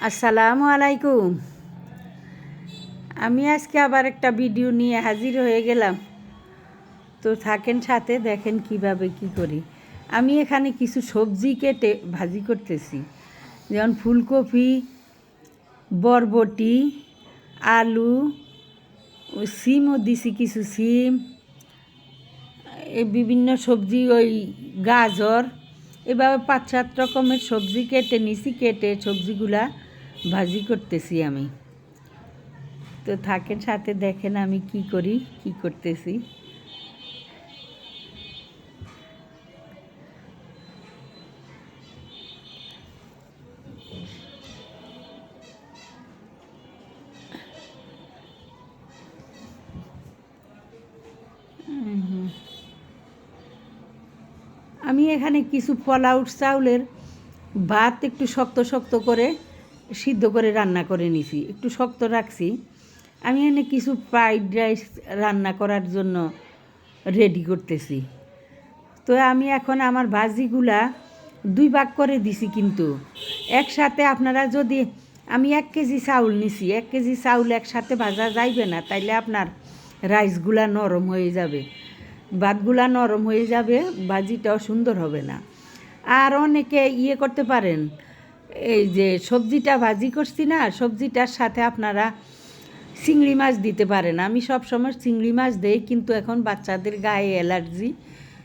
আসসালামু আলাইকুম। আমি আজকে আবার একটা ভিডিও নিয়ে হাজির হয়ে গেলাম। তো থাকেন সাথে, দেখেন কিভাবে কি করি। আমি এখানে কিছু সবজি কেটে ভাজি করতেছি, যেমন ফুলকপি, বরবটি, আলু, সিমও দিছি, কিছু সিম, এই বিভিন্ন সবজি, ওই গাজর, এভাবে 5-7 রকমের সবজি কেটে নিছি। কেটে সবজিগুলা ভাজি করতেছি আমি। তো থাকেন সাথে, দেখেন আমি কি করি, কি করতেছি। আমি এখানে কিছু ফলাউট চাউলের ভাত একটু শক্ত শক্ত করে সিদ্ধ করে রান্না করে নিছি, একটু শক্ত রাখছি। আমি এখানে কিছু ফ্রাইড রাইস রান্না করার জন্য রেডি করতেছি। তো আমি এখন আমার ভাজিগুলা 2 ভাগ করে দিছি, কিন্তু একসাথে আপনারা যদি, আমি 1 কেজি চাউল নিছি, 1 কেজি চাউল একসাথে ভাজা যাইবে না, তাইলে আপনার রাইসগুলা নরম হয়ে যাবে, ভাতগুলা নরম হয়ে যাবে, ভাজিটাও সুন্দর হবে না। আর অনেকে করতে পারেন, এই যে সবজিটা ভাজি করছি না, সবজিটার সাথে আপনারা চিংড়ি মাছ দিতে পারেন। আমি সব সময় চিংড়ি মাছ দেই, কিন্তু এখন বাচ্চাদের গায়ে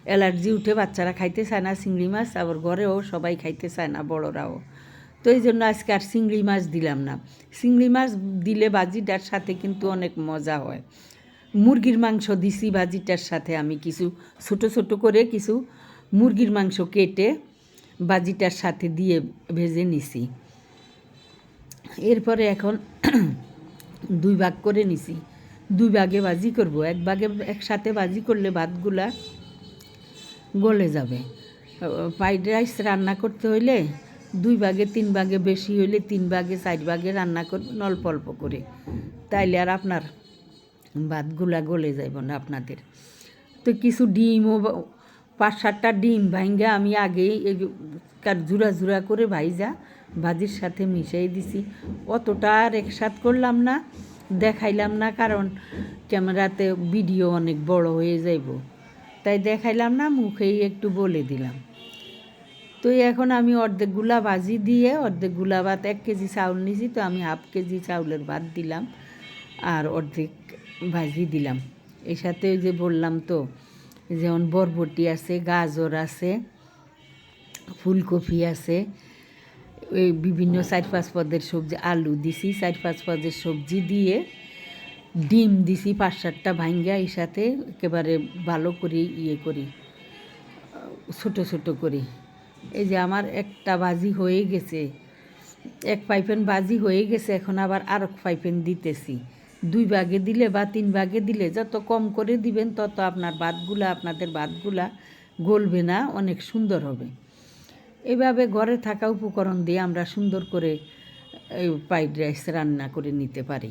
অ্যালার্জি উঠে বাচ্চারা খাইতে চায় না চিংড়ি মাছ, আবার ঘরেও সবাই খাইতে চায় না, বড়রাও। তো এই জন্য আজকে আর চিংড়ি মাছ দিলাম না। চিংড়ি মাছ দিলে ভাজিটার সাথে কিন্তু অনেক মজা হয়। মুরগির মাংস দিছি ভাজিটার সাথে, আমি কিছু ছোটো ছোটো করে কিছু মুরগির মাংস কেটে ভাজিটার সাথে দিয়ে ভেজে নিছি। এরপরে এখন 2 ভাগ করে নিছি, 2 ভাগে ভাজি করব। 1 ভাগে একসাথে ভাজি করলে ভাতগুলা গলে যাবে। ফ্রাইড রাইস রান্না করতে হইলে 2 ভাগে 3 ভাগে, বেশি হইলে 3 ভাগে 4 ভাগে রান্না করবেন অল্প অল্প করে, তাইলে আর আপনার ভাতগুলা গলে যাইব না আপনাদের। তো কিছু ডিমও, 5-7টা ডিম ভাঙ্গা আমি আগেই জুড়া জুড়া করে ভাইজা ভাজির সাথে মিশিয়ে দিছি। অতটা আর একসাথ করলাম না, দেখাইলাম না, কারণ ক্যামেরাতে ভিডিও অনেক বড় হয়ে যাইব, তাই দেখাইলাম না, মুখেই একটু বলে দিলাম। তো এখন আমি অর্ধেকগুলা ভাজি দিয়ে অর্ধেকগুলা ভাত, 1 কেজি চাউল নিছি, তো আমি 1/2 কেজি চাউলের ভাত দিলাম আর অর্ধেক ভাজি দিলাম। এর সাথে ওই যে বললাম তো, যেমন বরবটি আছে, গাজর আছে, ফুলকপি আছে, ওই বিভিন্ন 4-5 পদের সবজি, আলু দিছি 4-5 পদের সবজি দিয়ে, ডিম দিছি 5-7টা ভাঙ্গা, এর সাথে একেবারে ভালো করে করি, ছোটো ছোটো করি। এই যে আমার একটা ভাজি হয়ে গেছে, 1 পাইপেন ভাজি হয়ে গেছে, এখন আবার আর 1 পাইপেন দিতেছি। 2 ভাগে দিলে বা 3 ভাগে দিলে, যত কম করে দিবেন তত আপনাদের ভাতগুলা গলবে না, অনেক সুন্দর হবে। এভাবে ঘরে থাকা উপকরণ দিয়ে আমরা সুন্দর করে এই ফ্রাইড রাইস রান্না করে নিতে পারি।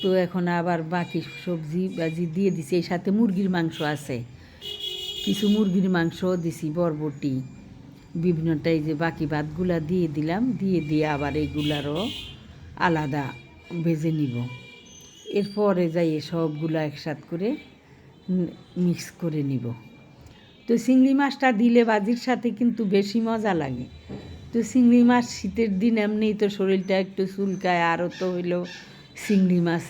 তো এখন আবার বাকি সবজি ভাজি দিয়ে দিছি, এর সাথে মুরগির মাংস আছে, কিছু মুরগির মাংস দিছি, বরবটি, বিভিন্নটাই যে বাকি ভাতগুলা দিয়ে দিলাম, দিয়ে আবার এইগুলারও আলাদা ভেজে নিব। এরপরে যাই সবগুলা একসাথ করে মিক্স করে নিব। তো চিংড়ি মাছটা দিলে ভাজির সাথে কিন্তু বেশি মজা লাগে। তো চিংড়ি মাছ শীতের দিন এমনিই তো শরীরটা একটু চুলকায়, আরও তো হইলেও চিংড়ি মাছ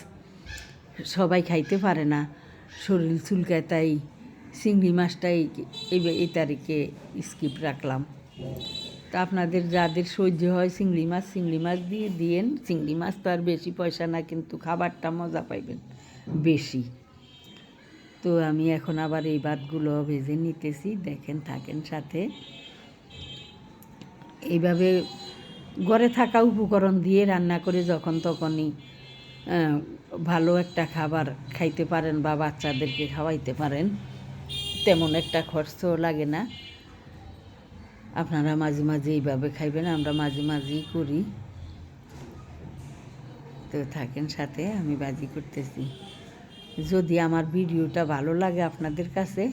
সবাই খাইতে পারে না, শরীর চুলকায়, তাই চিংড়ি মাছটাই এই তারিখে স্কিপ রাখলাম। তা আপনাদের যাদের সহ্য হয় চিংড়ি মাছ দিয়ে দিয়েন। চিংড়ি মাছ তো আর বেশি পয়সা না, কিন্তু খাবারটা মজা পাইবেন বেশি। তো আমি এখন আবার এই ভাতগুলো ভেজে নিতেছি, দেখেন, থাকেন সাথে। এইভাবে ঘরে থাকা উপকরণ দিয়ে রান্না করে যখন তখনই ভালো একটা খাবার খাইতে পারেন বা বাচ্চাদেরকে খাওয়াইতে পারেন, তেমন একটা খরচও লাগে না। আপনারা মাঝে মাঝে এইভাবে খাইবেন, আমরা মাঝে মাঝেই করি। তো থাকেন সাথে, আমি ভাজি করতেছি। যদি আমার ভিডিওটা ভালো লাগে আপনাদের কাছে,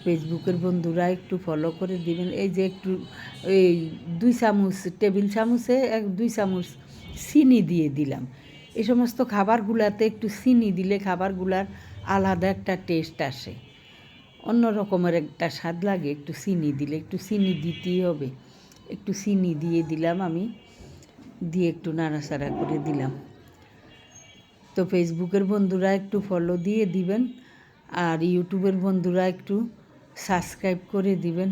ফেসবুকের বন্ধুরা একটু ফলো করে দিবেন। এই যে একটু এই 2 চামচ টেবিল চামচে 2 চামচ চিনি দিয়ে দিলাম। এই সমস্ত খাবারগুলাতে একটু চিনি দিলে খাবারগুলার আলাদা একটা টেস্ট আসে, অন্য রকমের একটা স্বাদ লাগে একটু চিনি দিলে। একটু চিনি দিতেই হবে। একটু চিনি দিয়ে দিলাম আমি, দিয়ে একটু নাড়াচাড়া করে দিলাম। তো ফেসবুকের বন্ধুরা একটু ফলো দিয়ে দিবেন, আর ইউটিউবের বন্ধুরা একটু সাবস্ক্রাইব করে দিবেন।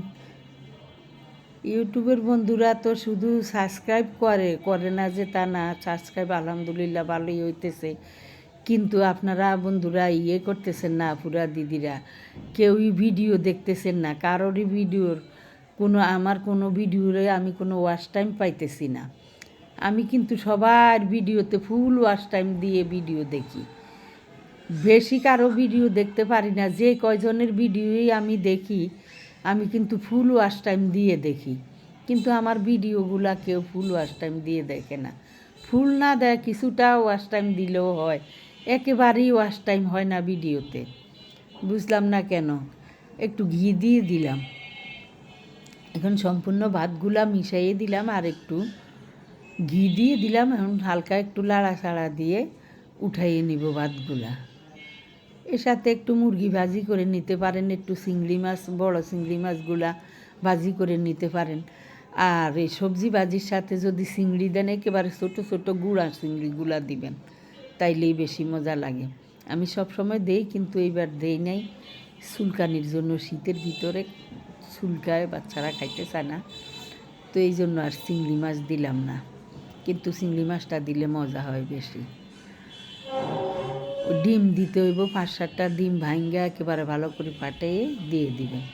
ইউটিউবের বন্ধুরা তো শুধু সাবস্ক্রাইব করে না যে তা না, সাবস্ক্রাইব আলহামদুলিল্লাহ ভালোই হইতেছে, কিন্তু আপনারা বন্ধুরা করতেছেন না, পুরা দিদিরা কেউই ভিডিও দেখতেছেন না, কারোরই ভিডিওর আমার কোনো ভিডিওরে আমি কোনো ওয়াচ টাইম পাইতেছি না। আমি কিন্তু সবার ভিডিওতে ফুল ওয়াচ টাইম দিয়ে ভিডিও দেখি, বেশি কারো ভিডিও দেখতে পারি না। যে কয়জনের ভিডিওই আমি দেখি আমি কিন্তু ফুল ওয়াচ টাইম দিয়ে দেখি, কিন্তু আমার ভিডিওগুলা কেউ ফুল ওয়াচ টাইম দিয়ে দেখে না। ফুল না দেয়, কিছুটা ওয়াচ টাইম দিলেও হয়, একেবারেই ওয়াচ টাইম হয় না ভিডিওতে। বুঝলাম না কেন। একটু ঘি দিয়ে দিলাম, এখন সম্পূর্ণ ভাতগুলা মিশিয়ে দিলাম, আর একটু ঘি দিয়ে দিলাম। এখন হালকা একটু লাড়াচাড়া দিয়ে উঠাইয়ে নিব ভাতগুলা। এর সাথে একটু মুরগি ভাজি করে নিতে পারেন, একটু চিংড়ি মাছ, বড় চিংড়ি মাছগুলা ভাজি করে নিতে পারেন। আর এই সবজি ভাজির সাথে যদি চিংড়ি দেন, একেবারে ছোটো ছোটো গুঁড়া চিংড়িগুলা দিবেন, তাইলেই বেশি মজা লাগে। আমি সব সময় দেই, কিন্তু এইবার দেই নাই চুলকানির জন্য। শীতের ভিতরে চুলকায়, বাচ্চারা খাইতে চায় না, তো এই জন্য আর চিংড়ি মাছ দিলাম না, কিন্তু চিংড়ি মাছটা দিলে মজা হয় বেশি। ডিম দিতে হইব, 5-7টা ডিম ভাঙ্গা একেবারে ভালো করে ফাটিয়ে দিয়ে দিবেন।